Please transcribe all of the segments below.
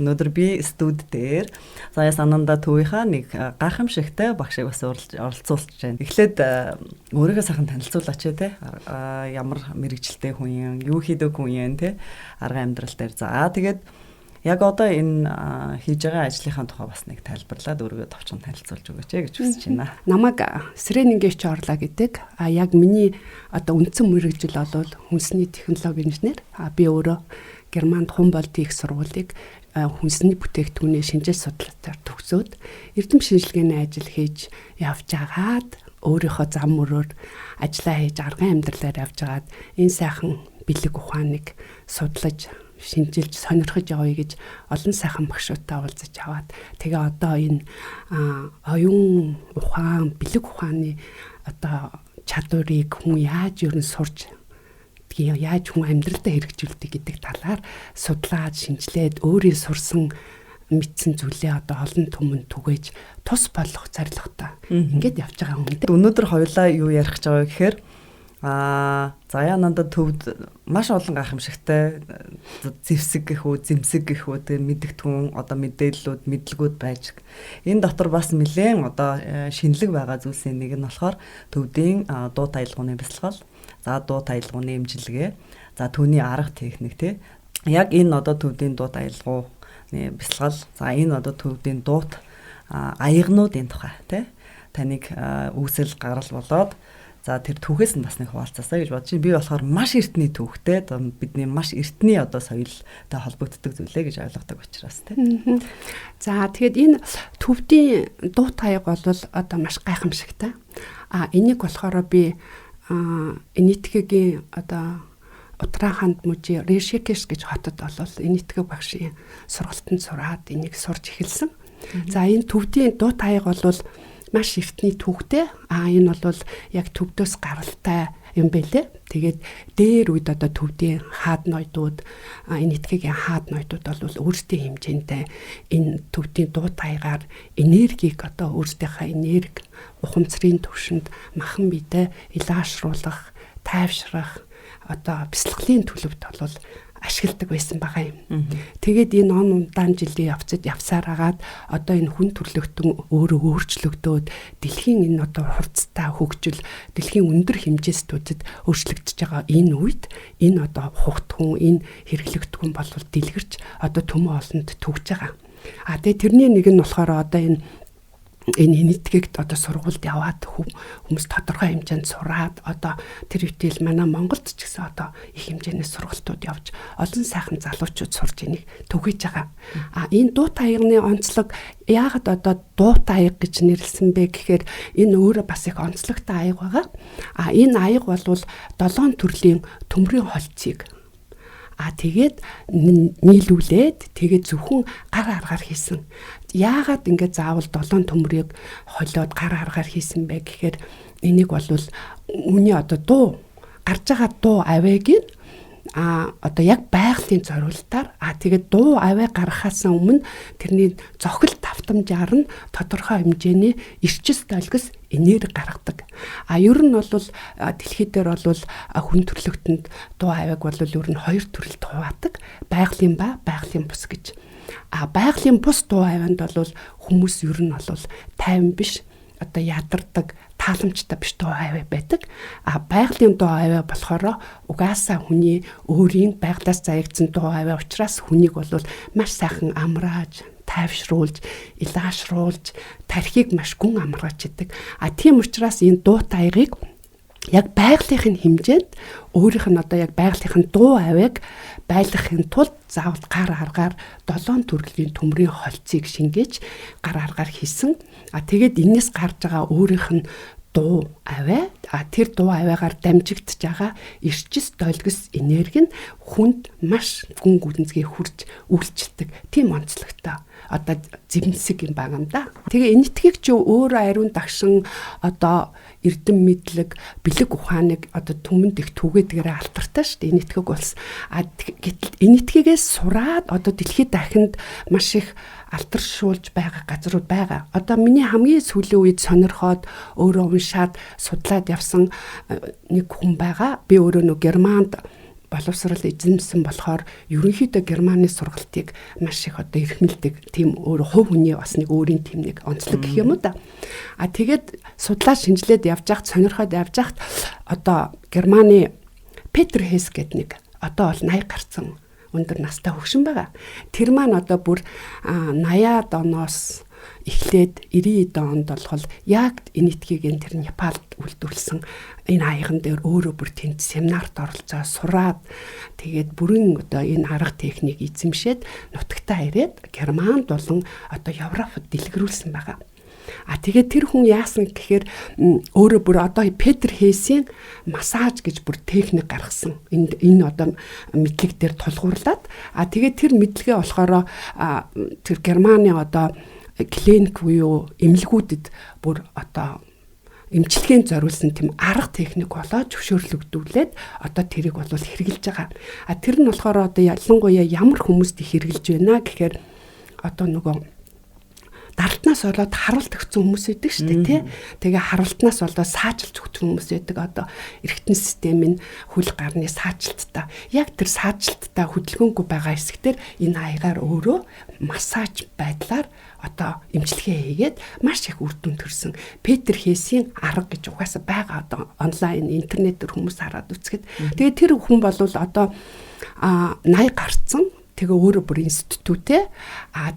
Өнөөдөр би студ дээр Зая Сананда төвийнхаа нэг гайхамшигтай багшийг бас оролцуулж байна. Эхлээд өөрийгөө сайхан танилцуулаач те. Ямар мэрэгчлээ хүн юм, юу хийдэг хүн юм те. Арга амьдрал дээр. За тэгээд яг одоо энэ хийж байгаа ажлынхаа тухай бас нэг тайлбарлаад өөрийгөө товчхон танилцуулж өгөөч гэж хүсэж байна. Намайг Срэнингч Орла гэдэг. Яг миний одоо үндсэн мэргэжил бол хүнсний технологи инженер. Би өөрөө Германд Humboldt их сургуулийг хүнсний бүтээгдэхүүний шинжил судлаачаар төгсөөд эрдэм шинжилгээний ажил хийж явж агаад өөрийнхөө зам мөрөөр ажиллаа хийж арган амьдралаар явж агаад энэ сайхан бэлэг ухааныг судлаж шинжилж сонирхож явъя гэж олон сайхан багшуудтай уулзаж аваад тэгээ одоо энэ оюун ухаан, бэлэг ухааны одоо чадварыг хүн яаж юу н сурч яаж хүн амьдралдаа хэрэгжүүлдэг гэдэг талаар судлаад шинжилээд өөрийн сурсан мэдсэн зүйлээ одоо олон түмэнд түгээж тус болох зорилготой ингээд явж байгаа юм. Өнөөдөр хоёулаа юу ярих гэж байгаа гэхээр Зая Сананда төвд маш олон гайхамшигтай зэвсэг гэх үү, зэмсэг гэх үү тэр мэдгэтгүүн одоо мэдээллүүд, мэдлэгүүд байж. Энэ дотор бас нэлээд одоо шинэлэг байгаа зүйлсийн нэг нь болохоор төвдийн дуу таялгууны бясалгал, за дуу таялгууны эмчилгээ, за түүний арга техник те. Яг энэ одоо төвдийн дуу таялгууны бясалгал, за энэ одоо төвдийн дуут аягнуудын тухай те. Таныг үүсэл гарал болоод за тэр түүхээс нь бас нэг хуваалцаасаа гэж бодож байна. Би болохоор маш эртний түүхтэй бидний маш эртний одоо соёлтой холбогддог зүйлээ гэж ойлгодог учраас тийм. За тэгэд энэ төвдийн дуу таяг бол одоо маш гайхамшигтай. Энийг болохоор би Энэтхэгийн одоо Уттараханд мужи Ришикеш гэж хотод бол Энэтхэг багшийн сургалтанд сураад энийг сурч эхэлсэн. За энэ төвдийн дуу таяг бол маш эртний түүхтэй. Энэ бол яг төвдөөс гаралтай юм байлээ. Тэгээд дээр үед одоо төвдийн хаад ноёдууд, Энэтхэгийн хаад ноёдууд бол өөрсдийн хэмжээндээ энэ төвдийн дуу таягаар энергийг одоо өөрсдийнхээ энерги ухамсарын төвшөнд махан биедээ илаашруулах, тайвшрах одоо бясалгалын төлөвт бол ашигладаг байсан байгаа юм. Тэгээд энэ он ундаан жилийн явсаар агаад одоо энэ хүн төрлөختөн өөрөө өөрчлөгдөөд дэлхийн энэ одоо хурцтай хөгжил, дэлхийн өндөр хэмжээстүүдэд өөрчлөгдөж байгаа энэ үед энэ одоо хугтгүн, энэ хэрэглэгдэхүүн бол дэлгэрч одоо төмөн олонд төгж байгаа. Тэгээд тэрний нэг нь болохоор одоо энэ Энэтхэгт одоо сургуульд яваад хүмүүс тодорхой хэмжээнд сураад одоо тэр үтэл манай Монголд ч гэсэн одоо их хэмжээний сургалтууд явж олон сайхан залуучууд сурж энийг түгэж байгаа. Энэ дуу таягны онцлог яагаад одоо дуу таяг гэж нэрлсэн бэ гэхээр энэ өөрөө бас их онцлогтой аяг байгаа. Энэ аяг бол 7 төрлийн төмрийн холцыг тэгээд нийлүүлээд тэгээд зөвхөн гар аргаар хийсэн. Яагаад ингэ заавал 7 төмрийг холиод гар аргаар хийсэн бэ гэхээр энийг бол үний одоо дуу гарч байгаа дуу авиг одоо яг байгалийн зориултаар тэгээд дуу аваа гаргахаас өмнө тэрний зохил давтамжаар нь тодорхой хэмжээний эрчис долгис энерги гаргадаг. Ер нь бол дэлхий дээр бол хүн төрлөختөнд дуу авааг бол ер нь 2 төрөлд хуваадаг. Байгалийн ба байгалийн бус гэж. Байгалийн бус дуу аваанд бол хүмүүс ер нь бол тайван биш одоо ядардаг тааламжтай биш дуу аваа байдаг. Байгалийн дуу аваа болохоор угаасаа хүний өөрийн байгалаас заягдсан дуу аваа учраас хүнийг бол маш сайхан амрааж, тайвшруулж, илаашруулж, тархийг маш гүн амрааж идэг. Тийм учраас энэ дуу таягийг яг байгалийнхын хэмжээнд өөрийнх нь одоо яг байгалийнхын дуу авааг байлгахын тулд заавал гар аргаар 7 төрлийн төмрийн холцыг шингээж гар аргаар хийсэн. Тэгээд энэс гарч байгаа өөрийнх нь дуу аваа тэр дуу аваагаар дамжигдж байгаа эрчис долгис энерги нь хүнд маш гүн гүнзгий хүрч үйлчилдэг. Тийм онцлогтой одоо зэмсэг юм байгаа юм да. Тэгээ Энэтхэг ч өөрөө ариун дагшин одоо эрдэм мэдлэг, бэлэг ухааныг одоо түмэнд их түгээдгээрээ алтартай шүү дээ. Энэтхэг болсон. Гэтэл Энэтхэгээс сураад одоо дэлхийд дахинд маш их алтаршуулж байгаа газрууд байгаа. Одоо миний хамгийн сүүлийн үед сонирхоод өөрөө уншаад судлаад явсан нэг хүн байгаа. Би өөрөө Германд боловсрал эзэмсэн болохоор ерөнхийдөө Германы сургалтыг маш их одоо эрхмэлдэг тийм өөр хувь хүний бас нэг өөрийн тийм нэг онцлог гэх юм уу да. Тэгээд судлаа шинжилээд явж хахад сонирхоод явж хахад одоо Германы Петер Хейс гэдэг нэг одоо бол 80 гарсан өндөр настай хөгшин байгаа. Тэр маань одоо бүр 80-аад оноос эхлээд 90-ад онд болгол яг энэтхийг энэ тэр Непалд үйлдвэрлсэн энэ аяган дээр өөрөө бүр тэнд семинарт оролцоо сураад тэгээд бүрэн одоо энэ арга техник эзэмшээд нутагтаа ирээд Германд болон одоо Европод дэлгэрүүлсэн байгаа. Тэгээд тэр хүн яасан гэхээр өөрөө бүр одоо Петер Хейсийн массаж гэж бүр техник гаргасан. Энэ одоо мэдлэг дээр тулгуурлаад тэгээд тэр мэдлэгээ болохоор тэр Германы одоо клиник буюу эмнэлгүүдэд бүр одоо эмчилгээнд зориулсан тийм арга техник болоод зөвшөөрлөгдүүлээд одоо тэрийг бол хэрэгжилж байгаа. Тэр нь болохоор одоо ялангуяа ямар хүмүүст их хэрэгжилж байна гэхээр одоо нөгөө даралтнаас болоод харуулт өгсөн хүмүүс байдаг шүү дээ тий. Тэгээ харуултнаас болоод саажилж өгсөн хүмүүс байдаг. Одоо эргэтэн системийн хөл гарны саажилттай. Яг тэр саажилттай хөдөлгөөнгүй байгаа хэсгээр энэ аягаар өөрөө массаж байдлаар одоо эмчилгээ хийгээд маш их үр дүн төрсөн. Петер Хейсийн арга гэж угаасаа байгаа одоо онлайн интернетээр хүмүүс хараад үзэхэд. Тэгээ тэр хүн бол одоо 80 гарцсан. Тэгээ өөрөө бүр институтээ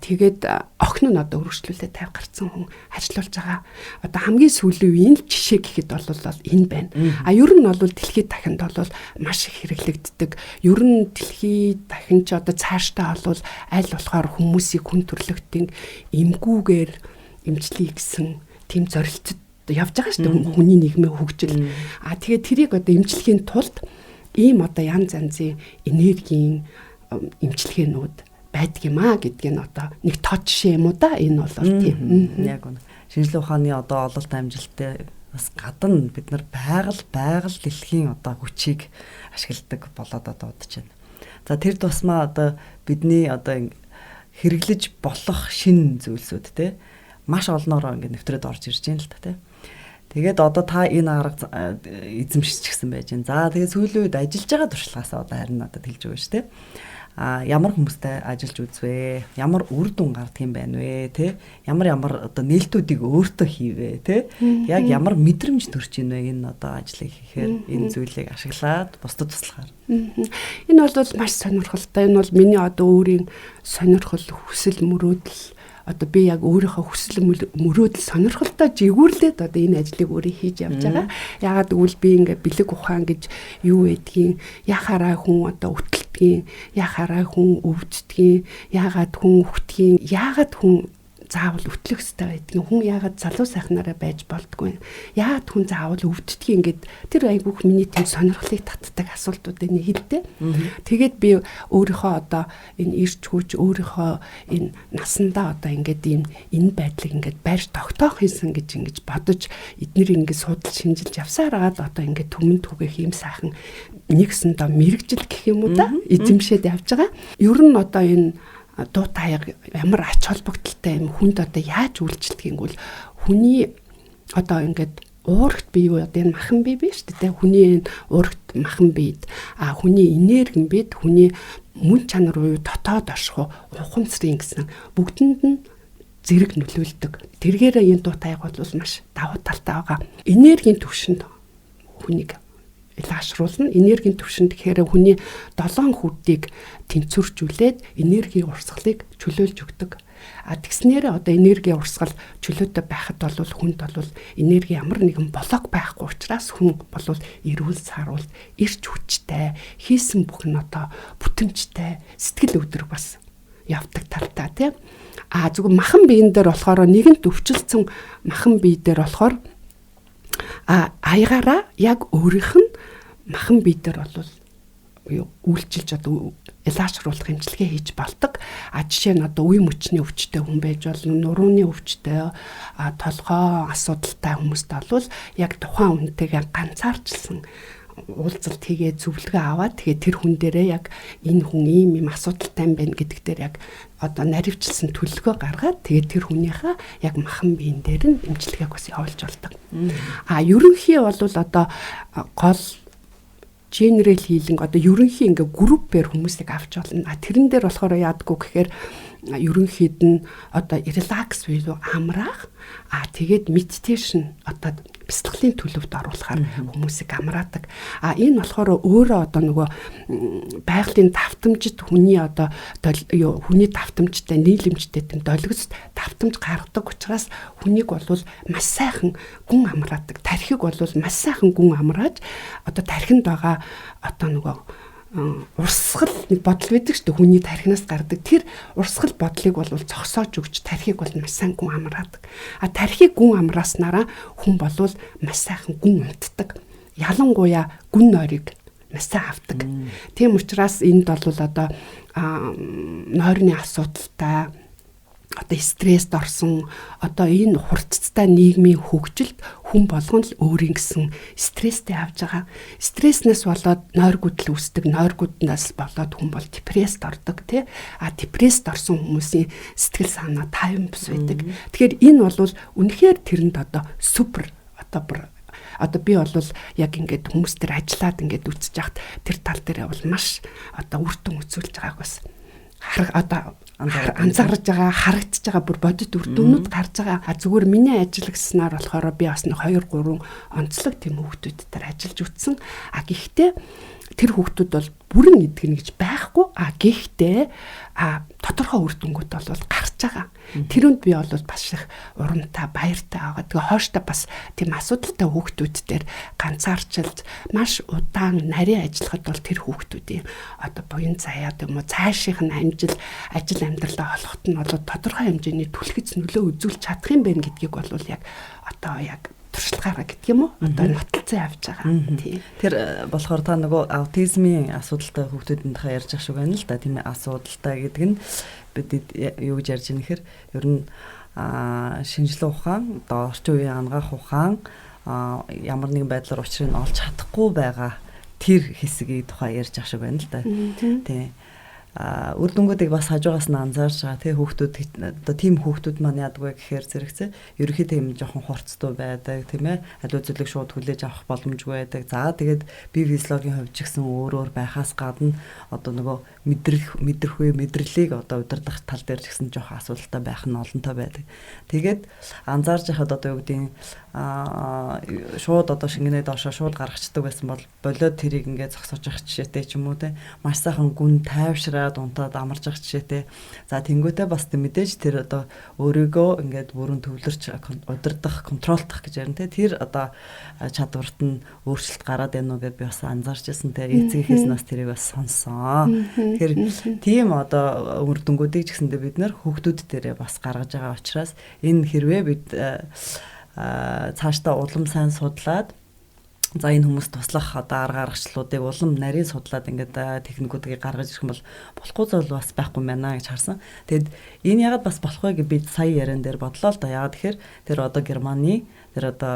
тэгээд охин нь одоо өргөжлүүлээд 50 гарсан хүн ажиллаулж байгаа. Одоо хамгийн сүүлийн үеийн жишээ гэхэд бол энэ байна. Ер нь бол дэлхийд дахинд бол маш их хэрэглэгддэг. Ер нь дэлхийд дахин ч одоо цаашдаа бол аль болохоор хүмүүсийг хүн төрлөختийн эмгүүгээр эмчлэе гэсэн тийм зорилтод явж байгаа шүү дээ. Хүний нийгмийн хөгжил. Тэгээд тэрийг одоо эмчлэхийн тулд ийм одоо янз янзын энергийн эмчилгээнүүд байдаг юм гэдгийг нь одоо нэг тод жишээ юм уу да энэ бол тийм. Яг үнэ. Шинжлэх ухааны одоо ололт амжилттай бас гадна бид нар байгаль дэлхийн одоо хүчийг ашигладаг болоод одоо удаж байна. За тэр тусмаа одоо бидний одоо хэрэглэж болох шин зүйлсүүд те маш олноороо ингээд нэвтрээд орж ирж байна л та те. Тэгээд одоо та энэ арга эзэмшчихсэн байж байна. За тэгээд сүүлийн үед ажиллаж байгаа туршлагаасаа одоо харин надад хэлж өгөөш те. Ямар хүмүүстэй ажиллаж үзвэ? Ямар үр дүн гардаг юм байна вэ? Тэ? Ямар одоо нээлтүүдийг өөртөө хийвэ? Тэ? Яг ямар мэдрэмж төрж ийн вэ энэ одоо ажлыг хийхээр энэ зүйлийг ашиглаад бусдад туслахаар. Энэ бол маш сонирхолтой. Энэ бол миний одоо өөрийн сонирхол, хүсэл, мөрөөдөл одоо би яг өөрийнхөө хүсэл мөрөөдөл сонирхолтой жигүүрлээд одоо энэ ажлыг өөрөө хийж явж байгаа. Яагаад гэвэл би ингээ бэлэг ухаан гэж юу байдгийг, яхаараа хүн одоо үтэлдгийг, яхаараа хүн өвддгийг, яагаад хүн үхтгийг, яагаад хүн заавал үтлэх хэрэгтэй байдгийг, хүн яагаад залуу сайхнаараа байж болдгүй, яагаад хүн заавал өвддгийг ингээд тэр айгүйх миний тийм сонирхлыг татдаг асуултуудыг нэгэлдэ. Тэгээд би өөрийнхөө одоо энэ ирч хүч өөрийнхөө энэ насандаа одоо ингээд энэ байдлыг ингээд барьж тогтоох хийсэн гэж ингэж бодож эднэр ингээд судал шинжилж явсараад одоо ингээд түмэн түгээх юм сайхан нэгсэн доо мэрэгжил гэх юм уу да эзэмшээд явж байгаа. Ер нь одоо энэ дуу таяг ямар ач холбогдолтой юм хүнд одоо яаж үйлчлдэг юм бол хүний одоо ингээд уурагт бие юу одоо энэ махан бие биш үү? Хүний энэ уурагт махан биед хүний энерги биед хүний мөн чанар уу дотоод оршиху ухамсарын гэсэн бүгдэнд нь зэрэг нөлөөлдөг. Тэргээрээ энэ дуу таяг бол маш давуу талтай байгаа. Энергийн түвшинд хүнийг илгаашруулна. Энергийн түвшинд гэхээр хүний 7 хүрдийг тэнцвэржүүлээд энерги урсгалыг чөлөөлж өгдөг. Тэгснээрээ одоо энерги урсгал чөлөөтэй байхад бол хүнд бол энерги ямар нэгэн блок байхгүй учраас хүн бол эрүүл саруул, эрч хүчтэй, хийсэн бүх нь одоо бүтэмжтэй, сэтгэл өвдрөг бас явдаг талтай тийм. Зөвхөн махан биен дээр болохоор нэгэнт өвчлцэн махан бие дээр болохоор аягаараа яг өөрийнх нь махан бие дээр бол үйлчилж одоо илаашруулах хэмжлэгээ хийж болдог. Жишээ нь одоо үе мөчний өвчтэй хүн байж болно, нурууны өвчтэй, толгой асуудалтай хүмүүст бол яг тухайн үнтэйгээ ганцаарчилсан уулзалт хийгээд зөвлөгөө аваад тэгээд тэр хүн дээрээ яг энэ хүн ийм асуудалтай байна гэдэг дээр яг одоо наривчилсан төлөвлөгөө гаргаад тэгээд тэр хүнийхээ яг махан биен дээр нь эмчилгээг бас явуулж болдог. Ерөнхий бол одоо гол general healing одоо ерөнхий ингээ группээр хүмүүсийг авч болно. Тэрэн дээр болохоор яадаггүй гэхээр ерөнхийд нь одоо relax буюу амраах тэгээд meditation одоо бясалгалын төлөвт оруулахаар хүмүүсийг амраадаг. Энэ болохоор өөрөө одоо нөгөө байгалийн давтамжид хүний одоо хүний давтамжтай нийлэмжтэй тийм долгиц давтамж гаргадаг учраас хүнийг болвол маш сайхан гүн амраадаг. Тархиг болвол маш сайхан гүн амрааж одоо тархинд байгаа одоо нөгөө урсгал нэг бодол байдаг шүү дээ, хүний тархинаас гардаг. Тэр урсгал бодлыг бол зогсоож өгч тархийг бол маш сайн гүн амраадаг. Тархийг гүн амрааснараа хүн болвол маш сайхан гүн унтдаг. Ялангуяа гүн нойрыг маш сайн авдаг. Тийм учраас энд бол одоо нойрны асуудалтай одоо стресст орсон одоо энэ хурцтай нийгмийн хөгжилд хүн болгон л өөрийн гэсэн стресстэй авж байгаа. Стресснээс болоод нойргуудл үүсдэг. Нойргууднаас болоод хүн бол депресст ордог тий. Депресст орсон хүмүүсийн сэтгэл санаа тайван бус байдаг. Тэгэхээр энэ бол үнэхээр тэрэнд одоо супер одоо би бол яг ингээд хүмүүс төр ажиллаад ингээд үзэж яхад тэр тал дээр бол маш одоо үр дүн үзүүлж байгааг бас анзаарж байгаа, харагдаж байгаа бүр бодит үр дүнүүд гарч байгаа. Зүгээр миний ажиллагснаар болохоор би бас 2-3 онцлог тийм хүүхдүүдээр ажиллаж үтсэн. Гэхдээ тэр хүүхдүүд бол бүрэн идэгнэ гэж байхгүй. Гэхдээ тодорхой үр дүнгууд бол гарч байгаа. Тэрүнд би бол бас их урамтай, баяртай байгаа. Тэгээ хооштой бас тийм асуудалтай хүүхдүүд дээр ганцаарчилж маш удаан нарийн ажиллахад бол тэр хүүхдүүдийн одоо буян заяа юм уу цаашийнх нь ажил амьдралаа олоход нь бол тодорхой хэмжээний түлхэц нөлөө үзүүлж чадах юм байна гэдгийг бол яг одоо яг туршлагаараа гэдэг юм уу? Одоо нотолцоо авч байгаа. Тийм. Тэр болохоор та нөгөө аутизмын асуудалтай хүүхдүүдэнд та ярьж ах шиг байна л да. Тийм ээ, асуудалтай гэдэг нь бид юу гэж ярьж байгаа нөхөр ер нь шинжилгээ ухаан, одоо орчин үеийн ангаах ухаан ямар нэгэн байдлаар учрыг олж чадахгүй байгаа тэр хэсгийг тухай ярьж ах шиг байна л да. Тийм. Үр дүнгуудыг бас хажуугаас нь анзаарч байгаа тий хүүхдүүд одоо тийм хүүхдүүд маань яадгүй гэхээр зэрэгцээ ерөнхийдөө юм жоохон хурцтай байдаг тийм ээ аливаа зүйлийг шууд хүлээж авах боломжгүй байдаг. За тэгээд бие физиологийн хувьд ч гэсэн өөр байхаас гадна одоо нөгөө мэдрэлийг одоо удирдах тал дээр ч гэсэн жоохон асуудалтай байх нь олонтой байдаг. Тэгээд анзаарч яхад одоо юу гэдгийг шууд одоо шингэнээ доошоо шууд гаргацдаг байсан бол болоод тэрийг ингээд зогсоож явах жишээтэй ч юм уу те маш сайхан гүн тайвшраад унтаад амарч явах жишээтэй. За тэнгуүтэй бас мэдээж тэр одоо өөрийгөө ингээд бүрэн төвлөрч удирдах, контролдох гэж ярина те тэр одоо чадварт нь өөрчлөлт гараад байна уу гэдээ би бас анзаарч байсан те эцгийнхээс нас тэрийг бас сонссон. Тэгэхээр тийм одоо үр дүнгуудыг ч гэсэндээ бид нэр хүүхдүүд дээрээ бас гаргаж байгаа учраас энэ хэрвээ бид цаашдаа улам сайн судлаад за энэ хүмүүс туслах одоо арга аргачлалуудыг улам нарийн судлаад ингээд техникүүдийг гаргаж ирэх юм бол болохгүй зүйл бас байхгүй байна гэж харсан. Тэгэд энэ ягаад бас болох вэ гэж би сая яран дээр бодлоо л да. Ягаад тэгэхээр тэр одоо Германы тэр одоо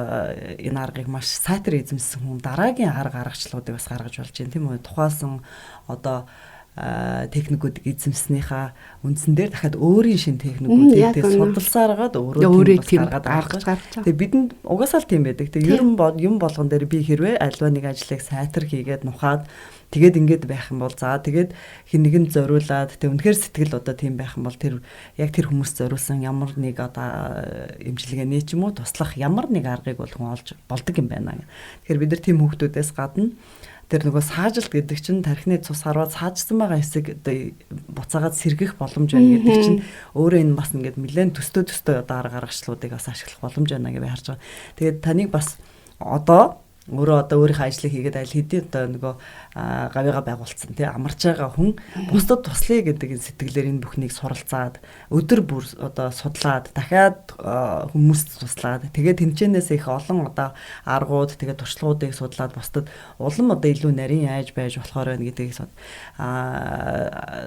энэ аргыг маш сайтар эзэмсэн хүн дараагийн арга аргачлалуудыг бас гаргаж болж байна тийм үү. Тухайсан одоо техникүүдийг эзэмснийхаа үндсэн дээр дахиад өөрийн шин техникүүдийг судалсаар гаад өөрөө тийм гаргаж гаргаж. Тэгээ бидэнд угаасаа л тийм байдаг. Тэгээ юм болгон дээр би хэрвээ альва нэг ажлыг сайтар хийгээд нухаад тэгээд ингээд байх юм бол за тэгээд хин нэгэнд зориулаад тэг үнэхээр сэтгэл одоо тийм байх юм бол тэр яг тэр хүмүүс зориулсан ямар нэг одоо эмчилгээний ч юм уу туслах ямар нэг аргыг бол хүн олж болдог юм байна. Тэгэхээр бид нар тийм хүүхдүүдээс гадна тэр нөгөө саажилт гэдэг чинь тархины цус хараад саажсан байгаа хэсэг одоо буцаагаад сэргэх боломж байна гэдэг чинь өөрөө энэ бас ингээд нэлээд төстөө одоо арга аргачлалуудыг бас ашиглах боломж байна гэж би харж байгаа. Тэгээд таныг бас одоо өөрийнхөө ажлыг хийгээд аль хэдийн одоо нөгөө гавьяага байгуулсан тий амарч байгаа хүн бусдад туслая гэдэг сэтгэлээр энэ бүхнийг суралцаад өдөр бүр одоо судлаад дахиад хүмүүст туслаад тэгээд тэмцэнээс их олон одоо аргууд тэгээд туршлагуудыг судлаад бусдад улам одоо илүү нарийн айж байж болохоор байна гэдгийг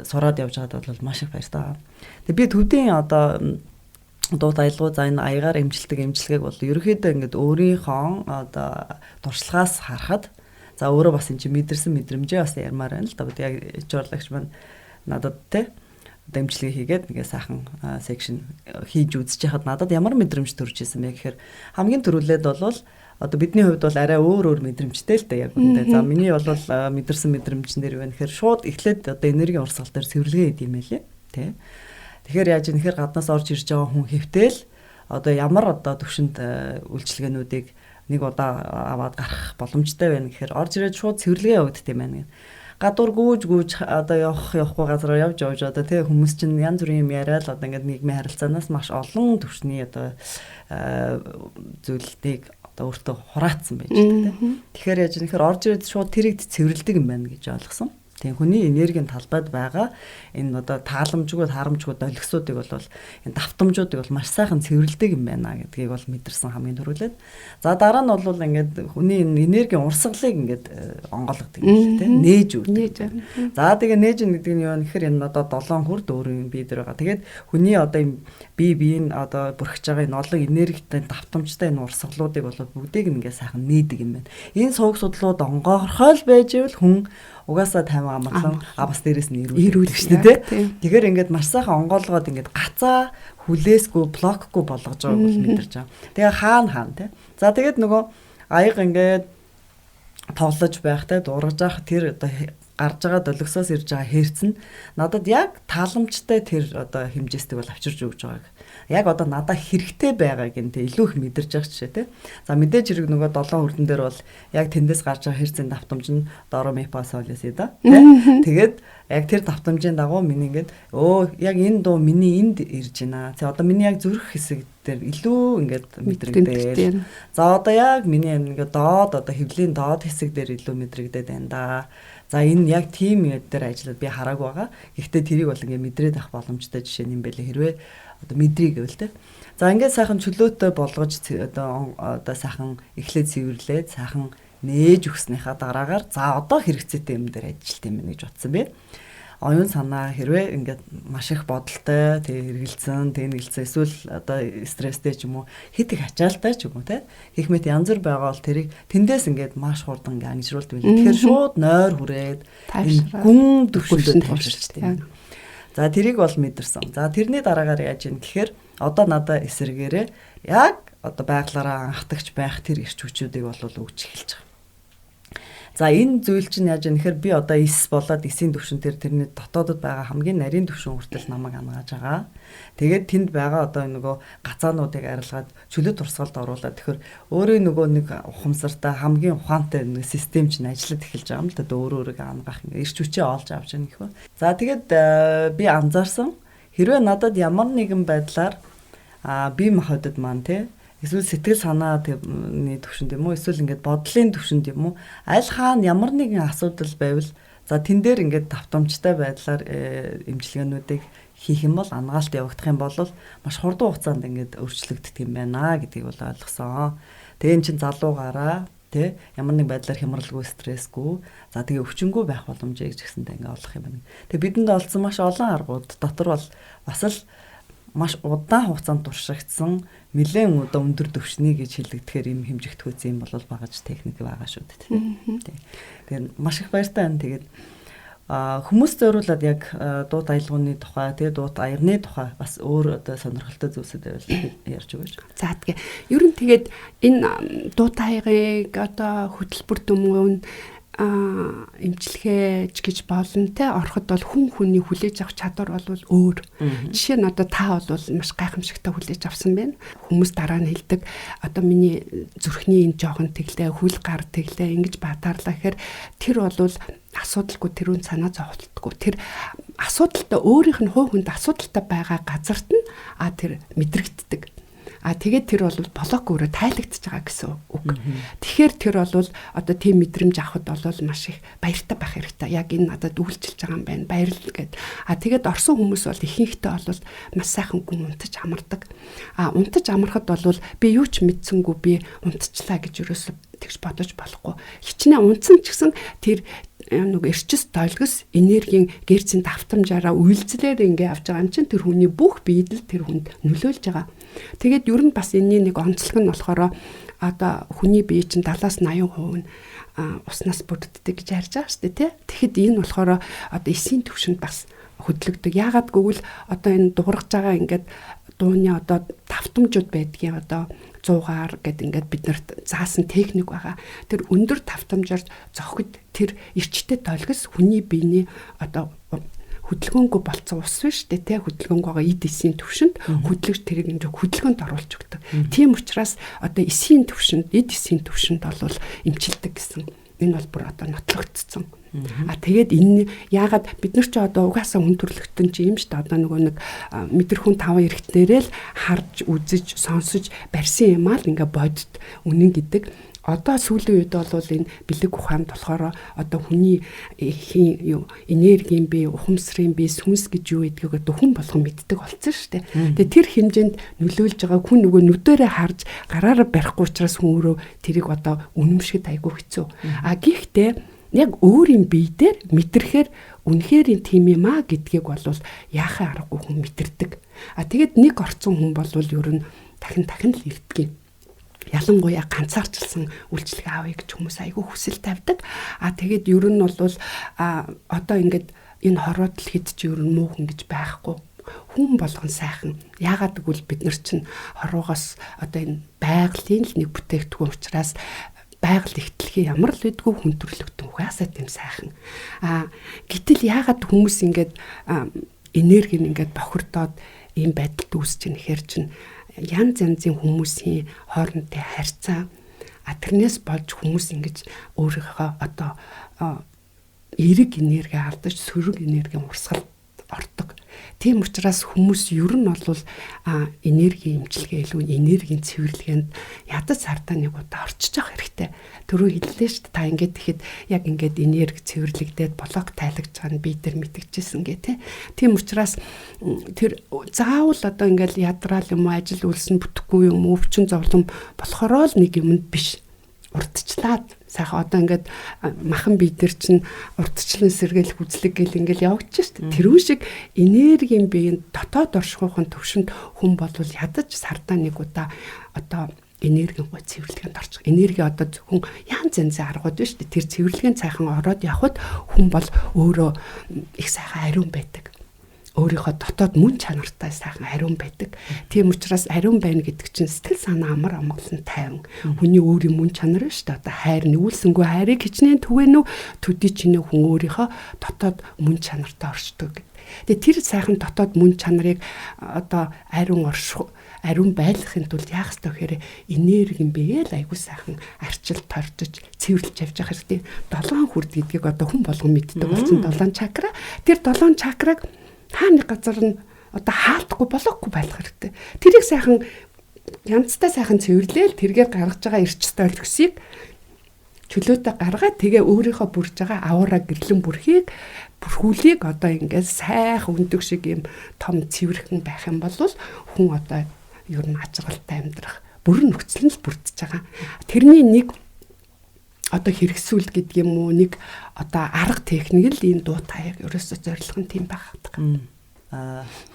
сураад явж байгаад бол маш их баяртай. Тэгээд би төвдийн одоо дууд аялгуу за энэ аягаар эмчилгээг бол ерөөхдөө ингээд өөрийнхөө одоо туршлагаас харахад за өөрөө бас энэ чинь мэдэрсэн мэдрэмжээ бас ярмаар байна л да. Яг журлагч маань надад те эмчилгээ хийгээд нэгэ сайхан секшн хийж үзэж яхад надад ямар мэдрэмж төрж исэн бэ гэхээр хамгийн түрүүлээд бол одоо бидний хувьд бол арай өөр мэдрэмжтэй л дээ яг үүндээ. За миний бол мэдэрсэн мэдрэмж нэр байна. Тэгэхээр шууд эхлээд одоо энергийн урсгал дээр цэвэрлэгээ хийх юм байлээ. Тэ. Тэгэхээр яаж юм нэхэр гаднаас орж ирж байгаа хүн хэвтэл одоо ямар одоо төвшөнд үйлчилгээнүүдийг нэг удаа аваад гарах боломжтой байна гэхээр орж ирээд шууд цэвэрлэгээ өгдөг юм байна. Гадуур гүүж одоо явахгүй газараа явж одоо тий хүмүүс чинь янз бүрийн юм яриад одоо ингээд нийгмийн харилцаанаас маш олон төвшний одоо зүйлийг одоо өөртөө хураацсан байж байгаа тий. Тэгэхээр яаж нэхэр орж ирээд шууд тэрийг цэвэрлдэг юм байна гэж ойлгосон. Тийм хүний энергийн талбайд байгаа энэ одоо тааламжгүй харамжгүй долгисуудыг бол энэ давтамжуудыг бол маш сайхан цэвэрлдэг юм байна гэдгийг бол мэдэрсэн хамгийн түрүүлээд. За дараа нь бол ингээд хүний энергийн урсгалыг ингээд онгойлгодог юм тийм нээж үүдэг. За тэгээ нээж гэдэг нь юу вэ гэхээр энэ одоо 7 хүрд өөрийн бие дээр байгаа. Тэгээд хүний одоо юм биеийн одоо бүрхэж байгаа энэ олон энергитэй давтамжтай энэ урсгалуудыг бол бүгдийг ингээд сайхан нээдэг юм байна. Энэ сувг судлууд онгоорхол байж ивэл хүн угаасаа 50 амгалан бас дээрээс нь ирүүлдэг шүү дээ тий. Тэгэхээр ингээд маш сайхан онгоолгоод ингээд гацаа хүлээсгүй блокгүй болгож байгааг бол мэдэрч байгаа. Тэгээ хаана тий. За тэгээд нөгөө аяга ингээд тоглож байх тий дургаж явах тэр одоо гарч байгаа долгисоос ирж байгаа хэрц нь надад яг тааламжтай тэр одоо хэмжээстэй бол авчирж өгч байгааг. Яг одоо надад хэрэгтэй байгааг нь тэ илүү их мэдэрч байгаа ч тий. За мэдээж хэрэг нөгөө 7 хүрдэн дээр бол яг тэндээс гарч байгаа хэрцэн давтамж нь доро мепасолиси да тий. Тэгээд яг тэр давтамжийн дагуу миний ингээд яг энэ дуу миний энд ирж байна. Тий одоо миний яг зүрх хэсэг дээр илүү ингээд мэдрэгдээ. За одоо яг миний ингээд доод одоо хөвлийн доод хэсэг дээр илүү мэдрэгдээд байна да. За энэ яг тийм юм дээр ажиллаад би хараагүй байгаа. Гэхдээ тэрийг бол ингээд мэдрээд авах боломжтой жишээ юм байлээ хэрвээ одоо мэдрий гэвэл тэ. За ингээд сайхан чөлөөтэй болгож одоо сайхан эхлээд цэвэрлээд сайхан нээж өгснийхаа дараагаар за одоо хэрэгцээтэй юм дээр ажилт юм гэж бодсон би. Оюун санаа хэрвээ ингээд маш их бодолтой хэрэгэлцэн тэнэлцэн эсвэл одоо стресстэй ч юм уу хэд их ачаалтай ч юм уу те хийх мэт янз бүр байгаа бол тэрийг тэндээс ингээд маш хурдан ингээд ангижруулдаг юм. Тэгэхээр шууд нойр хүрээд гүн төвшөлтөд тавьчихдаг. За тэрийг бол мэдэрсэн. За тэрний дараагаар яаж юм гэхээр одоо надад эсэргээрээ яг одоо байглаараа анхдагч байх тэр эрч хүчүүдийг бол өгч эхэлж байгаа. За энэ зүйл чинь яаж юм гэхээр би одоо эс болоод эсийн төвшин тэрний дотоодод байгаа хамгийн нарийн төвшин хүртэл намайг ангаж байгаа. Тэгээд тэнд байгаа одоо нөгөө гацаануудыг арилгаад чөлөө турсгалд оруулаад тэгэхээр өөрөө нөгөө нэг ухамсартай хамгийн ухаантай нэг систем чинь ажиллаад эхэлж байгаа юм л да өөрөө ангах эрч хүчээ олж авч яах гэх вэ. За тэгээд би анзаарсан хэрвээ надад ямар нэгэн байдлаар бие махбодод маань те эсвэл сэтгэл санааны төвшөнд юм уу эсвэл ингээд бодлын төвшөнд юм уу аль хаана ямар нэгэн асуудал байвал за тэн дээр ингээд давтамжтай байдлаар эмчилгээнүүдийг хийх юм бол ангаалт явагдах юм бол маш хурдан хугацаанд ингээд өөрчлөгдөх юм байна гэдгийг бол ойлгосон. Тэгээ эн чин залуугаараа тэ ямар нэг байдлаар хямралгүй стрессгүй за тэгээ өвчнгүй байх боломжтой гэжсэндээ ингээд олох юм байна. Тэгээ бидэнд олдсон маш олон аргууд дотор бол бас л маш удаан хугацаанд туршигдсан нэлээд одоо өндөр төвшний гэж хэлэгдэхээр юм хэмжигдэхүйц юм бол багаж техник байгаа шүү дээ. Тэгэхээр маш их баяртай байна. Тэгээд хүмүүс зориулаад яг дуут аялгауны тухай тэгээд дуут аярны тухай бас өөр одоо сонирхолтой зүйлсүүд байвал ярьж өгөөч. За тэгээ ер нь тэгээд энэ дуут аягыг одоо хөтөлбөр дүмгүүн эмчилгээч гэж болно те ороход бол хүний хүлээж авах чадвар бол өөр. Жишээ нь одоо та бол маш гайхамшигтай хүлээж авсан байна. Хүмүүс дараа нь хэлдэг одоо миний зүрхний энэ жоохон тэглээ, хүл гар тэглээ ингэж баатаарлаа гэхээр тэр бол асуудалгүй тэрүүн санаа зовтолтгүй. Тэр асуудалтай өөрийнх нь хувь хүнд асуудалтай байгаа газарт нь тэр мэдрэгддэг. Тэгээд тэр бол блок өөрөө тайлагдчихж байгаа гэсэн үг. Тэгэхээр тэр бол одоо тийм мэдрэмж авахд бол маш их баяртай байх хэрэгтэй. Яг энэ надад үйлчилж байгаа юм байна. Баярлал гэд. Тэгээд орсон хүмүүс бол ихэнхдээ бол маш сайхан гүн унтаж амардаг. Унтаж амархад бол би юу ч мэдсэнгүй би унтчихлаа гэж ерөөсө тэгж бодож болохгүй. Хичнээн унтсан ч гэсэн тэр нэг эрчис тойлгос энергийн гэрцэн давтамжаараа үйлчлэлээр ингээ авч байгаа юм чинь тэр хүний бүх биед л тэр хүнд нөлөөлж байгаа. Тэгээд ер нь бас энэний нэг онцлог нь болохоор одоо хүний бие чинь 70-80% нь уснаас бүрддэг гэж ярьж байгаа шүү дээ тий. Тэгэхэд энэ болохоор одоо эсийн төвшөнд бас хөдлөгдөг. Яагаад гэвэл одоо энэ дуургаж байгаа ингээд дууны одоо давтамжууд байдгийн одоо 100-аар гэд ингээд биднэрт заасан техник байгаа. Тэр өндөр давтамжаар зохид тэр эрчтэй толгос хүний биений одоо хөдөлгөөнгөө болцсон ус биш үү те хөдөлгөөнгөө байгаа эд эсийн төвшөнд хөдлөгч тэрийг ингээд хөдөлгөөнд оруулж өгдөг. Тийм учраас одоо эсийн төвшөнд эд эсийн төвшөнд бол эмчилдэг гэсэн. Энэ бол бүр одоо нотлогдсон. Тэгээд энэ яагаад бид нар ч одоо угаасаа хүн төрлөختөн чи юм шүү дээ. Одоо нөгөө нэг мэдэрхүүн 5 эрхтнэрэл харж үзэж сонсож барьсан юм аа л ингээ бодит үнэн гэдэг. Одоо сүүлийн үед бол энэ бэлэг ухаанд болохоор одоо хүний энергийн бие, ухамсарын бие, сүнс гэж юу гэдгийг одоо хүн болгон мэддэг болсон шүү дээ. Тэгээ тэр хэмжээнд нөлөөлж байгаа хүн нөгөө нүдэрээ харж гараараа барихгүй учраас хүн өөрөө тэрийг одоо үнэмшгэд айгүй хэцүү. Гэхдээ яг өөрийн бие дээр мэдрэхээр үнэхээр энэ тийм юм аа гэдгийг бол яахаа аргагүй хүн мэдэрдэг. Тэгээд нэг орцсон хүн бол ер нь дахин л ирдэг юм. Ялангуяа ганцаарчлсан үйлчлэг аавыг ч хүмүүс айгүй хүсэл тавьдаг. Тэгээд ер нь бол одоо ингээд энэ хороо дэлхийд ч ер нь муу хүн гэж байхгүй. Хүн болгон сайхан. Яагаад гэвэл бид нар чинь хорвоогоос одоо энэ байгалийн л нэг бүтээгдэхүүн учраас байгаль ихтлэхий ямар л байдгүй хүн төрлөختөн угаасаа тийм сайхан. Гэтэл яагаад хүмүүс ингээд энерги ингээд бохирдоод ийм байдалд үүсэж ийн гэхээр чинь янз янзын хүмүүсийн хоорондын харьцаа тэрнээс болж хүмүүс ингэж өөрийнхөө одоо эерэг энерги алдаж сөрөг энерги урсгалд ордог. Тийм учраас хүмүүс ер нь бол энерги эмчилгээ илүү энергийн цэвэрлэгэнд ядаж сартаа нэг удаа орчиж явах хэрэгтэй. Түрүү хэллээ шүү дээ. Та ингээд тэгэхэд яг ингээд энерги цэвэрлэгдээд блок тайлагч байгаа нь би тэр мэдгэжсэн гэ тэ. Тийм учраас тэр заавал одоо ингээд ядраал юм ажил үйлсэн бүтэхгүй юм өвчин зовлон болохороо л нэг юмд биш. Урдчлаад сайхан одоо ингээд махан бие дээр чинь урдчлан сэргээлэх үзлэг гэл ингээд явагдаж шүү дээ. Тэр шиг энергийн биеийн дотоод оршихуйн төвшөнд хүн болвол ядаж сардаа нэг удаа одоо энергийн гой цэвэрлэгэнд орчих. Энерги одоо зөвхөн янз янзын аргууд биш үү? Тэр цэвэрлэгийн цайхан ороод явхад хүн бол өөрөө их сайхан ариун байдаг. Өөрийнхөө дотоод мөн чанартай сайхан ариун байдаг. Тийм учраас ариун байна гэдэг чинь сэтгэл санаа амар амгалан тайван. Хүний өөрийн мөн чанар шүү дээ. Одоо хайр нүүлсэнгүй хайрыг хичнээн түгэнүү төдий чиний хүн өөрийнхөө дотоод мөн чанартай оршдог. Тэгээ тэр сайхан дотоод мөн чанарыг одоо ариун байлгахын тулд яах ёстой гэхээр энергийн биеэл айгуу сайхан арчил тордож цэвэрлж явж байгаа хэрэгтэй. 7 хүрд гэдгийг одоо хүн болгон мэддэг болсон 7 чакра. Тэр 7 чакраг хааны газар нь одоо хаалтахгүй болохгүй байх хэрэгтэй. Тэрийг сайхан янзтай сайхан цэвэрлээл тэргээр гаргаж байгаа эрч толгосыг чөлөөтэй гаргаад тэгээ өөрийнхөө бүрж байгаа аваараа гэрлэн бүрхүүлийг одоо ингээд сайхан өндөг шиг юм том цэвэрхэн байх юм бол хүн одоо ер нь ажралтай амьдрах бүрэн нөхцөл нь бүрдэж байгаа. Тэрний нэг одоо хэрэгсүүл гэдэг юм уу нэг одоо арга техник л энэ дуу таяг ерөөсөө зорилго нь тийм байх гэдэг.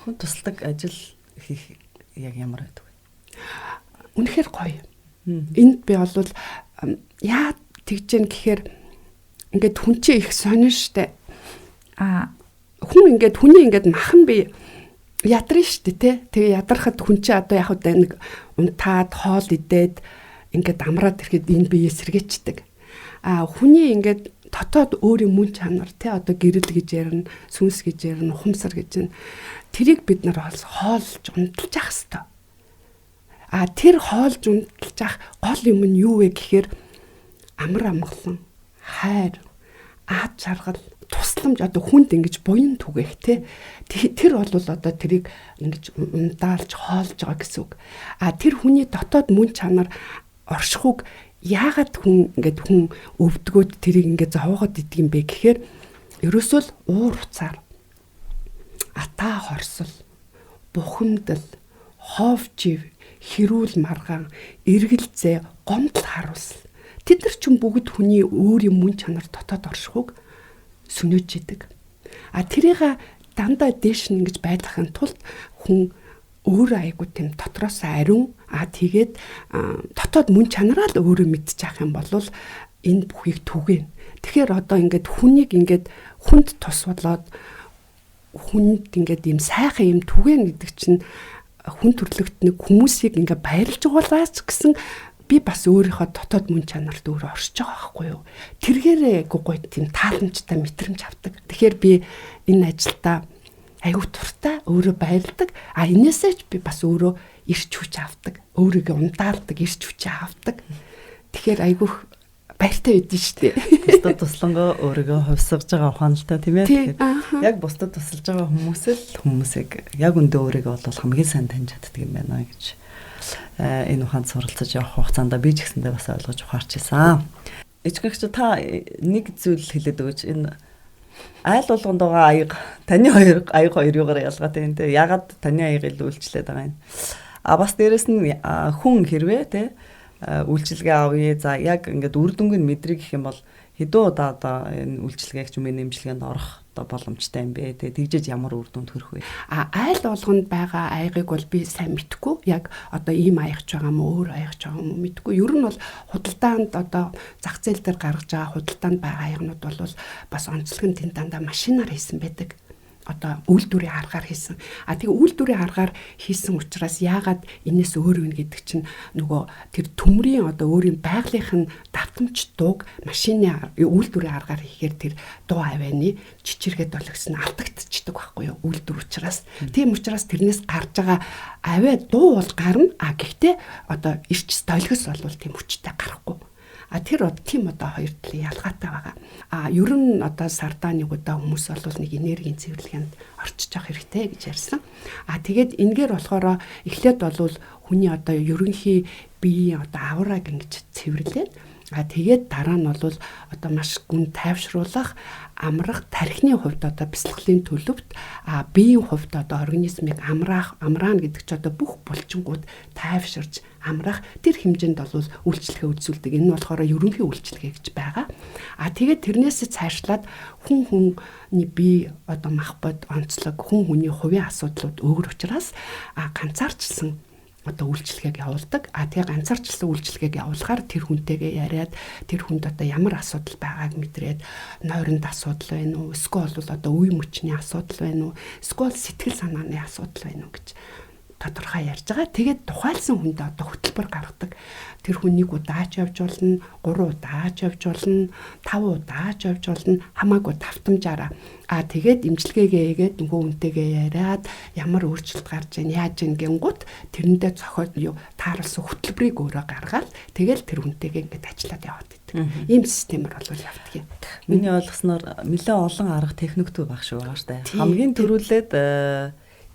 Хүн тусалдаг ажил хийх яг ямар байдаг вэ? Үнэхээр гоё. Энд би бол яа тэгж гэн гэхээр ингээд хүн чинь их сонир штэ. Хүн ингээд хүний ингээд махан би ядрын штэ тий. Тэгээ ядрахад хүн чинь одоо яг удаа нэг унтаад хоол идээд ингээд амраад ирэхэд энэ биеэ сэргээчдэг. Хүний ингээд дотоод өөрийн мөн чанар тий одоо гэрэл гэж ярина, сүнс гэж ярина, ухамсар гэж байна. Тэрийг бид нар хоолж унталж ах хэвээр. Тэр хоолж унталж ах гол юм нь юу вэ гэхээр амар амгалан, хайр, аад жаргал, тусламж одоо хүнд ингэж буян түгэх тий. Тэр бол одоо тэрийг ингэж ундаалж хоолж байгаа гэсэн үг. Тэр хүний дотоод мөн чанар оршихуг яагаад хүн өвдгөөд тэрийг ингээд зовоогоод идэг юм бэ гэхээр ерөөсөө л уур уцаар атаа хорсол, бухимдал, хоовжив, хэрүүл маргаан, эргэлзээ, гомдол харуулсал. Тэд нар ч бүгд хүний өөрийн мөн чанар дотоод оршихуг сүнөөж идэг. Тэрийг дандаа дээш нь ингэж байлгахын тулд хүн өөрөө айгуу тийм дотроос ариун тэгээд дотоод мөн чанараа л өөрөө мэдчих юм бол энэ бүхийг түгэн. Тэгэхээр одоо ингээд хүнийг ингээд хүнд тус болоод хүнд ингээд ийм сайхан юм түгэн гэдэг чинь хүн төрлөخت нэг хүмүүсийг ингээд баярлж байгуулаач гэсэн би бас өөрийнхөө дотоод мөн чанарт өөрөө оршиж байгаа байхгүй юу. Тэргээрээ гоё тийм тааламжтай мэдрэмж авдаг. Тэгэхээр би энэ ажилдаа аюу туртай өөрөө баярладаг. Энээсээ ч би бас өөрөө ирч хүч авдаг. Өөрийгөө ундаардаг, ирч хүч авдаг. Тэгэхээр айгүйх баяртай байдэн шүү дээ. Бусдад туслангоо өөрийгөө хувьсгаж байгаа ухааналтай тийм ээ. Яг бусдад тусалж байгаа хүмүүсийг яг өндөө өөрийгөө бол хамгийн сайн таньж чаддаг юм байна гэж энэ ухаанд суралцаж явах хугацаанд би ч гэсэндээ бас ойлгож ухаарчсан. Ичгэгч та нэг зүйл хэлээд өгөөч. Энэ айл болгонд байгаа аяга таны аяга хоёрыгаар ялгаатай юм те. Ягаад таны аяга илүү үйлчлээд байгаа юм. Бас дээрэс нь хүн хэрвээ те үйлчилгээ авъя. За яг ингээд үр дүнгийн мэдрэг гэх юм бол хэдэн удаа одоо энэ үйлчилгээг ч юм уу нэмжлэгэнд орох боломжтой юм бэ? Тэгээ тэгжээж ямар үр дүнд хүрэх вэ? Айл болгонд байгаа аягийг бол би сайн мэдэхгүй. Яг одоо ийм аягч байгаа мó өөр аягч байгаа мó мэдэхгүй. Ер нь бол худалдаанд одоо зах зээл дээр гаргаж байгаа худалдаанд байгаа аягнууд бол бас онцлог нь тэнд дандаа машинаар хийсэн байдаг. Одоо үйлдвэрийн аргаар хийсэн. Тэгээ үйлдвэрийн аргаар хийсэн учраас яагаад энэс өөр вэ гэдэг чинь нөгөө тэр төмрийн одоо өөрийн байгалийнхын давтамж дууг машины үйлдвэрийн аргаар хийхээр тэр дуу авианы чичиргээд болгосон алдагдчихдаг байхгүй юу үйлдвэр учраас. Тийм учраас тэрнээс гарч байгаа авиа дуу бол гарна. Гэхдээ одоо ирч столгос бол тийм хүчтэй гарахгүй. Тэр тийм одоо хоёр талын ялгаатай байгаа. Ер нь одоо сардаа нэг удаа хүмүүс бол нэг энергийн цэвэрлэгэнд орчиж явах хэрэгтэй гэж ярьсан. Тэгээд энэгээр болохоор эхлээд бол хүний одоо ерөнхий биеийн одоо авраг ингэж цэвэрлээд тэгээд дараа нь бол одоо маш гүн тайвшруулах амрах тархины хувьд одоо бясалгалын төлөвт биеийн хувьд одоо организмыг амраана гэдэг чинь одоо бүх булчингууд тайвширж амрах тэр хэмжээнд бол үйлчлэгээ үзүүлдэг. Энэ болохоор ерөнхий үйлчлэгээ гэж байгаа. Тэгээд тэрнээс цаашлаад хүний бие одоо мах бод онцлог хүний хувийн асуудлууд өөр учраас ганцаарчилсан одоо үйлчлэгийг явуулдаг. Тэгээ ганцаарчлсан үйлчлэгийг явуулахаар тэр хүнтэйгээ яриад тэр хүнд одоо ямар асуудал байгааг мэдрээд нойронд асуудал байна уу? Эсвэл бол одоо үе мөчний асуудал байна уу? Эсвэл сэтгэл санааны асуудал байна уу гэж тодорхой ярьж байгаа. Тэгээд тухайлсан хүнд одоо хөтөлбөр гаргадаг. Тэр хүнийг удаач явж болно, 3 удаач явж болно, 5 удаач явж болно. Хамаагүй давтамжаараа. Тэгээд имчилгээгээ хийгээд нөгөө хүнтэйгээ яриад ямар өөрчлөлт гарч ийн яаж ингэнгүүт тэрэндээ цохоод тааруулсан хөтөлбөрийг өөрөө гаргаад тэгэл тэр хүнтэйгээ ингээд ажиллаад яваад идэг. Ийм системээр бол явдаг юм. Миний ойлгосноор нэлээд олон арга техникүүд баг шүү байгаа штэ. Хамгийн түрүүлээд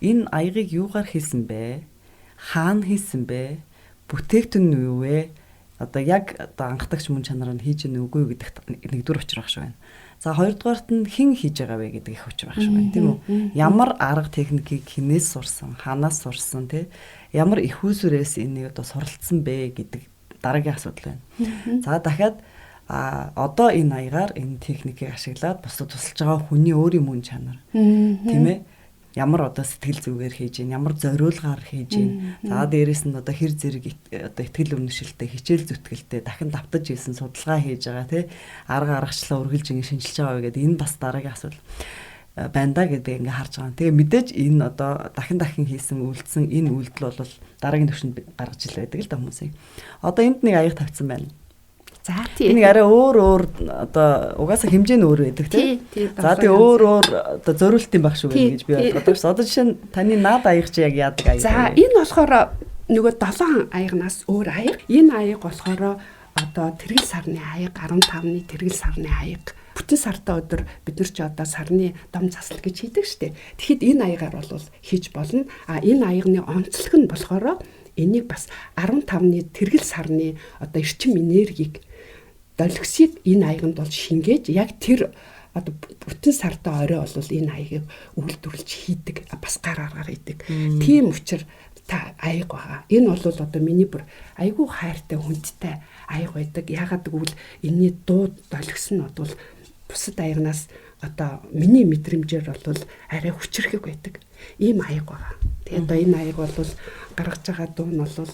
энэ аягийг юугаар хийсэн бэ? Хаана хийсэн бэ? Бүтээгдэхүүн нь юу вэ? Одоо яг одоо анхдагч мөн чанараа хийж ийн үгүй гэдэгт нэгдүгээр учир баг шүү байна. За хоёрдугаарт нь хэн хийж байгаа вэ гэдэг их учир баг шүү байна. Тийм үү? Ямар арга техникийг хинээс сурсан, ханаас сурсан те? Ямар их усүрээс энийг одоо суралцсан бэ гэдэг дараагийн асуудал байна. За дахиад одоо энэ аягаар энэ техникийг ашиглаад бусдад тусалж байгаа хүний өөрийн мөн чанар. Тийм ээ? Ямар одоо сэтгэл зүгээр хийж гин, ямар зориулгаар хийж гин. За дээрэс нь одоо хэр зэрэг одоо ихтгэл үнэмшилтэй, хичээл зүтгэлтэй дахин давтаж ийсэн судалгаа хийж байгаа тий. Арга аргачлалаа үргэлж ингэ шинжилж байгаа вэ гэдэг энэ бас дараагийн асуудал байна да гэдэг ингээ харж байгаа. Тэгээ мэдээж энэ одоо дахин хийсэн үйлдэлсэн энэ үйлдэл бол дараагийн түвшинд гаргаж ил байдаг л да хүмүүсийг. Одоо энд нэг аяг тавьсан байна. За тийм. Энийг арай өөр одоо угаасаа хэмжээ нь өөр байдаг тийм. За тийм өөр одоо зориултын баг шүү гэж би боддог ш. Одоо жишээ нь таны наад аяг чи яг яадаг аяг. За энэ болохоор нөгөө 7 аягнаас өөр аяг. Энэ аяг болохоор одоо тэргэл сарны аяг 15-ны тэргэл сарны аяг. Бүтэн сартаа өдөр бид нар ч одоо сарны дом засал гэж хийдэг штеп. Тэгэхэд энэ аягаар бол хийж болно. Энэ аягны онцлог нь болохоор энийг бас 15-ны тэргэл сарны одоо эрчим энергийг долгисыг энэ аяганд бол шингээж яг тэр одоо бүтэн сартаа орой бол энэ аягийг үйлдвэрлэж хийдэг бас гар аргаар хийдэг. Тийм учраас та аяг байгаа. Энэ бол одоо миний бүр айгүй хайртай хүндтэй аяг байдаг. Яагаад гэвэл энэний дуу долгис нь бол бусад аягнаас одоо миний мэдрэмжээр бол арай хүчрхэг байдаг. Ийм аяг байгаа. Тэгээд одоо энэ аяг бол гаргаж байгаа дуу нь бол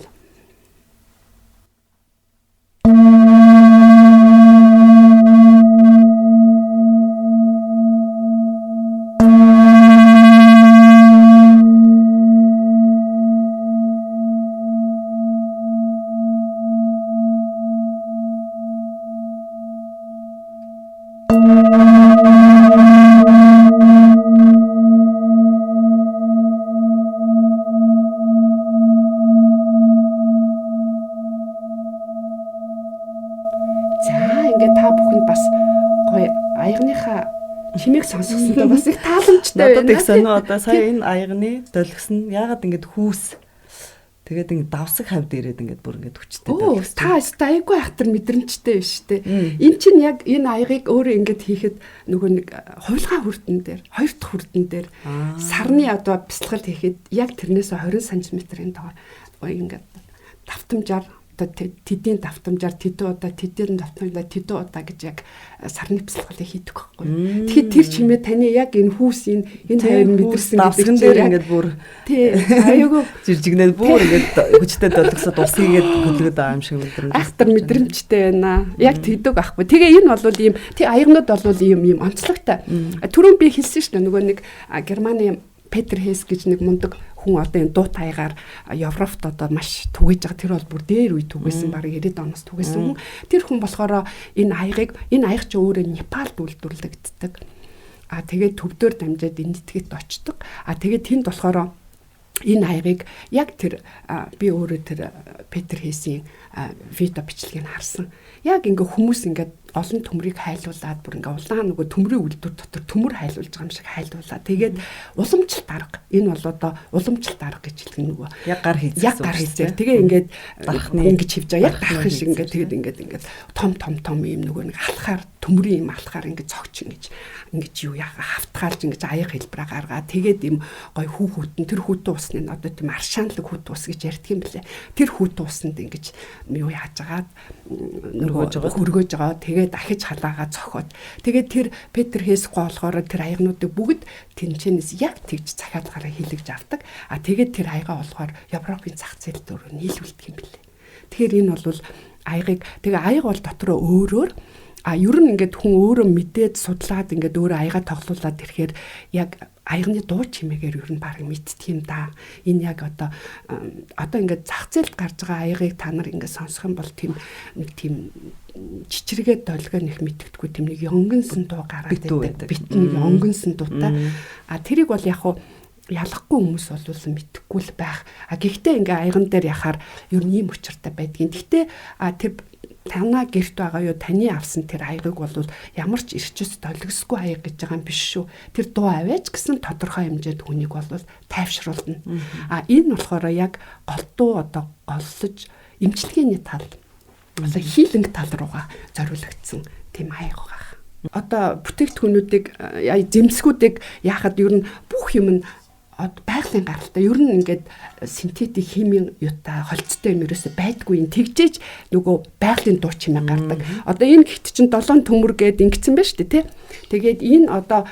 аягныхаа чимээг сонсгосондоо бас их тааламжтай байна. Надад их сонио одоо сая энэ аягны долгисон яагаад ингэж хүүс тэгээд ингэ давсаг хавьд ирээд ингэ бүр ингэ хүчтэй долгисон. Та өстой айгүй ахтар мэдрэмжтэй биш үү? Эн чинь яг энэ аягыг өөрөө ингэ хийхэд нөгөө нэг хувилгаа хүрдэн дээр 2 дахь хүрдэн дээр сарны одоо бяцлал хийхэд яг тэрнээс 20 см-ийн доор ингэ давтамжаар тэдийн давтамжаар тэдэн удаа гэж яг сарны бяцлагыг хийдэг байхгүй. Тэгэхээр тэр чимээ таны яг энэ хүүс энэ хоёр мэдэрсэн давсган дээр ингээд бүр тий аюугүй жиржигнээд бүр ингээд хүчтэй долгосод ус игээд хөдөлгөд байгаа юм шиг мэдрэмж. Ахтар мэдрэмжтэй байна. Яг тэгдэг байхгүй. Тэгээ энэ бол ийм тий аягнууд бол ийм онцлогтой. Түрүүн би хэлсэн шүү дээ нөгөө нэг Германы Петер Хейс гэж нэг мундаг хүн одоо энэ дуут хаягаар Европт одоо маш түгэж байгаа. Тэр бол бүр дээр үе түгээсэн баг 90-ад оноос түгээсэн хүн. Тэр хүн болохоор энэ аяг ч өөрөө Непалд үйлдвэрлэгддэг. Тэгээд төвдөр дамжаад энэ нэтгэд очдог. Тэгээд тэнд болохоор энэ аягыг яг тэр би өөрөө тэр Петер Хейсийн видео бичлэгийг харсан. Яг ингээ хүмүүс ингээ олон төмрийг хайлуулад бүр ингээ улаан нөгөө төмрийн үйлдвэр дотор төмөр хайлуулж байгаа юм шиг хайлуулаад тэгээд уламжлалт арга энэ бол одоо уламжлалт арга гэж хэлдэг нөгөө яг гар хийцээ тэгээ ингээд ингэж хивж байгаа яг дарах шиг ингээ тэгээд ингээд том юм нөгөө нэг алхаар төмрийн юм алхаар ингээ цогч ингэж юу яага хавтгаалж ингэж аяг хэлбэрээ гаргаад тэгээд юм гой хүүхүүдэн тэр хүүтэн усны одоо тийм аршаанлаг хүүтэн ус гэж ярьдаг юм блэ тэр хүүтэн усанд ингэж юу яаж агаад хөргөөж байгаа тэгээд дахиж халаагаа цохоод тэгээд тэр Петер Хейс гоолохоор тэр аягнуудыг бүгд тэнчэнээс яг тэгж цахиад гараа хийлгэж авдаг. Тэгээд тэр аяга болохоор Европын зах зээл дээр нийлүүлдэг юм билээ. Тэгэхээр энэ бол аягыг тэгээ аяг бол дотроо өөрөөр ер нь ингээд хүн өөрөө мэдээд судлаад ингээд өөрөө аяга тоглуулад ирэхээр яг аягны дуу чимээгээр ер нь баг мэддэг юм да. Энэ яг одоо ингээд зах зээлд гарч байгаа аягыг та нар ингээд сонсох юм бол тийм чичрэгээ долгоо нэх мэддэггүй тийм нэг ёнгонсон дуу гараад байдаг. Битний ёнгонсон дуутай. Тэрийг бол яг хуу ялахгүй хүмүүс бол мэдхгүй л байх. Гэхдээ ингээ аяган дээр яхаар ер нь ийм учиртай байдгийн. Гэхдээ тэр танаа гэрт байгаа юу таны авсан тэр аягыг бол ямар ч ирчэс долгисгүй аяг гэж байгаа юм биш шүү. Тэр дуу аваач гэсэн тодорхой хэмжээнд хүнийг бол тайвшруулна. Энэ болохоор яг голдуу одоо голсож эмчилгээний тал одоо хилинг тал руугаа зориулагдсан тийм аяг байгаа. Одоо бүтээгдэхүүнүүдийг зэмсгүүдийг яахад ер нь бүх юм нь байгалийн гаралтай ер нь ингээд синтетик химийн юутай холцтой юм ерөөсөй байдгүй юм тэгжээж нөгөө байгалийн дуу чимээ гардаг. Одоо энэ гихт чинь 7 төмөр гээд ингэсэн байна шүү дээ тий. Тэгээд энэ одоо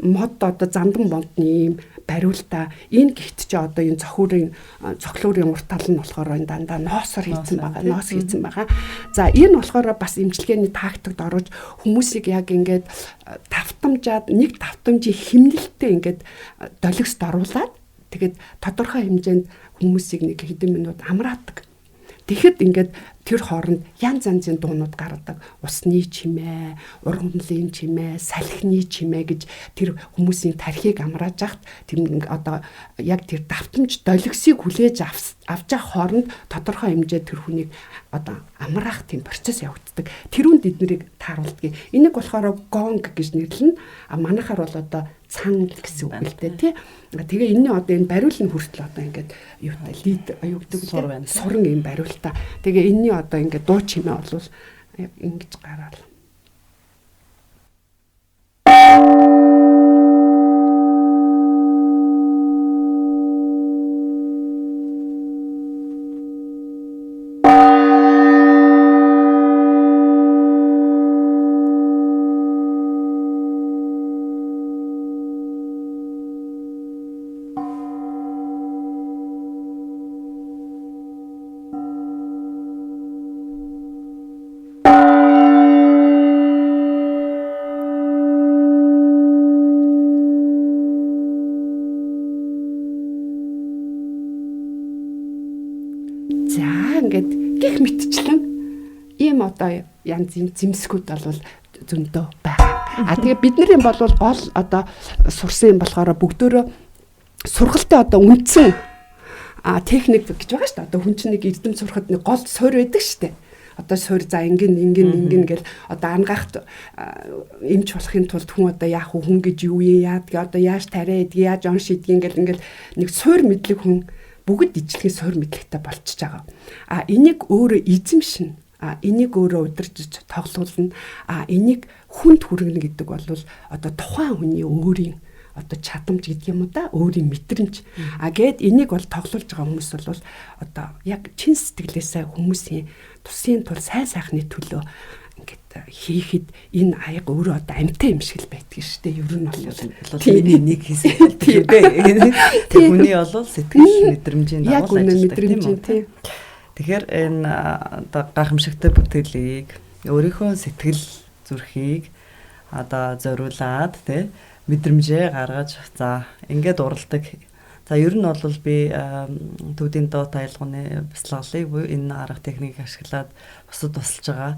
мод одоо зандан бондны юм бариултаа энэ гихт чи одоо энэ цохлуурын урт тал нь болохоор энэ дандаа ноосоор хийцэн байгаа. За энэ болохоор бас имчилгээний тактикт орж хүмүүсийг яг ингээд тавтамжаад нэг тавтамжийн химнэлттэй ингээд долгист оруулаад тэгээд тодорхой хэмжээнд хүмүүсийг нэг хэдэн минут амраадаг. Тэгэхэд ингээд тэр хооронд янз янзын дуунууд гаргадаг. Усны чимээ, ургамлын чимээ, салхины чимээ гэж тэр хүмүүсийн тархийг амрааж ахт тэр одоо яг тэр давтамж долгисыг хүлээж авч авах хооронд тодорхой хэмжээ тэр хүнийг одоо амраах тийм процесс явагддаг. Тэрүүнд эднэрийг тааруулдаг. Энийг болохоор гонг гэж нэрлэнэ. Манайхаар бол одоо цан гэсэн үг л дээ тий. Тэгээ энэ одоо энэ бариулын хүртэл одоо ингээд юутай лид юу гэдэг суран юм бариултаа. Тэгээ энэний одоо ингээд дуу чимээ болвол яг ингэж гараал. Ингээд гих мэтчлэн ийм одоо янз юм зэмсгүүд бол зөндөө байгаа. Тэгээ бидний бол гол одоо сурсан юм болохоор бүгдөө сургалтын одоо үндсэн техник гэж байгаа шүү дээ. Одоо хүн чинь нэг эрдэм сурахад нэг гол суурь байдаг шүү дээ. одоо суурь за ингэн гэл одоо ангаахт эмч болохын тулд хүн одоо яах вэ хүн гэж юу яадаг одоо яаж тариа идэх яаж он шийдгийг ингээл нэг суурь мэдлэг хүн бүгд ижлэгийн суурь мэдлэгтэй болчихж байгаа. Энийг өөрөө эзэмшин энийг өөрөө удирдах тоглуулна. Энийг хүнд хүргэнэ гэдэг бол одоо тухайн хүний өөрийн одоо чадамж гэдэг юм уу да өөрийн мэдрэмж. Гээд энийг бол тоглуулж байгаа хүмүүс бол одоо яг чин сэтгэлээсээ хүмүүсийн тусын тул сайн сайхны төлөө ингээд хийхэд энэ аяг өөрөө одоо амьтаа юм шиг л байдаг шүү дээ. Ер нь бол миний нэг хэсэг тийм дээ. Хүний бол сэтгэл мэдрэмжийн дагуу ажилладаг тийм. Тэгэхээр энэ одоо гайхамшигтай бүтээлийг өөрийнхөө сэтгэл зүрхийг одоо зориулаад тий мэдрэмжээ гаргаж за ингээд уралдаг. За ер нь бол би төвдийн дот аялгауны бяцлаглалыг буюу энэ арга техникийг ашиглаад бусад тусалж байгаа.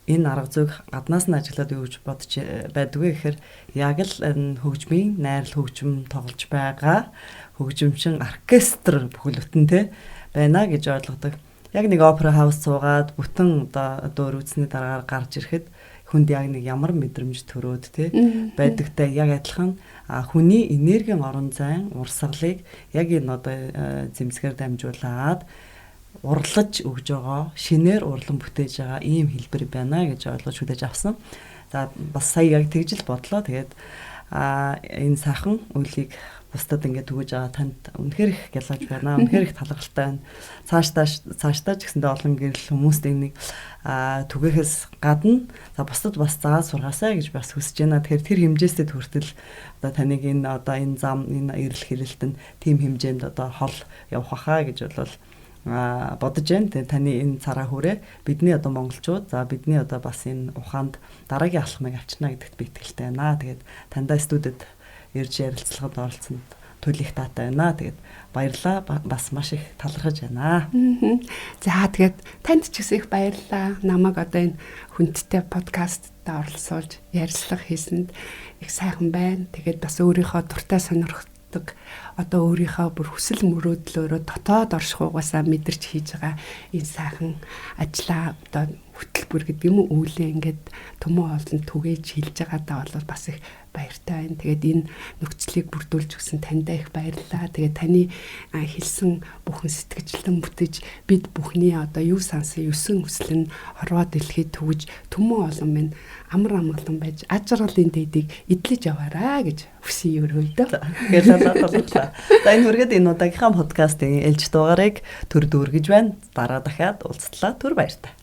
Энэ арга зүйг гаднаас нь ажиглаад юу гэж бодож байдгүй гэхээр яг л энэ хөгжмийн найрал хөгжим тоглож байгаа хөгжимчин оркестр бүхэл бүтэн тий байна гэж ойлгодог. Яг нэг опера хаус суугаад бүтэн одоо дөр үзсний дараагаар гарч ирэхэд хүнд яг нэг ямар мэдрэмж төрөөд тий байдагтай яг адилхан хүний энергийн орон зайн урсгалыг яг энэ одоо зэмсгээр дамжуулаад урлаж өгж байгаа шинээр урлан бүтээж байгаа ийм хэлбэр байна гэж ойлгож хүлээж авсан. За бас сая яг тэгжил бодлоо. Тэгээд энэ сайхан үйлийг бусдад ингээд түгэж байгаа танд үнэхээр их гялгаж байна. Үнэхээр их талархалтай байна. Цаашдаа ч гэсэндээ олон гэрэл хүмүүст энийг түгээхээс гадна за бусдад бас зааж сургаасаа гэж бас хүсэж байна. Тэгэхээр тэр хэмжээсээ хүртэл одоо таныг энэ одоо энэ зам энэ эрэл хэрэлтэнд тийм хэмжээнд одоо хол явах хаа гэж бол бодож байна. Тэгээ таны энэ цараа хүрээ бидний одоо монголчууд за бидний одоо бас энэ ухаанд дараагийн алхмыг авчна гэдэгт би итгэлтэй байна. Тэгээд тандаа студид ирж ярилцлагад оролцсонд төлөх таатай байна. Тэгээд баярлалаа. Бас маш их талархаж байна. За тэгээд танд ч гэсэн их баярлалаа. Намайг одоо энэ хүндтэй подкастт оролцуулж ярилцлага хийсэнд их сайхан байна. Тэгээд бас өөрийнхөө дуртай сонирхдаг одоо өөрийнхөө бүр хүсэл мөрөөдлөөрөө дотоод оршихугасаа мэдэрч хийж байгаа энэ сайхан ажлаа одоо хөтөлбөр гэдэг юм уу үүлээ ингээд төмөө олон түгээж хилж байгаадаа бол бас их баяртай байна. Тэгээд энэ нөхцөлийг бүрдүүлж өгсөн таньдаа их баярлалаа. Тэгээд таны хэлсэн бүхэн сэтгэжлэн бүтэж бид бүхний одоо юу сансан юусэн хүсэл нь хорвоо дэлхийд төгж төмөө олон минь амар амгалан байж аж аргалын дэдийг эдлэж яваараа гэж хүсье өрөөлдөө. За энэ хүргээд энэ удаагийнхаа подкастын ээлж дугаарыг төр дүүргэж байна. Дараа дахиад уулзтлаа. Түр баяртай.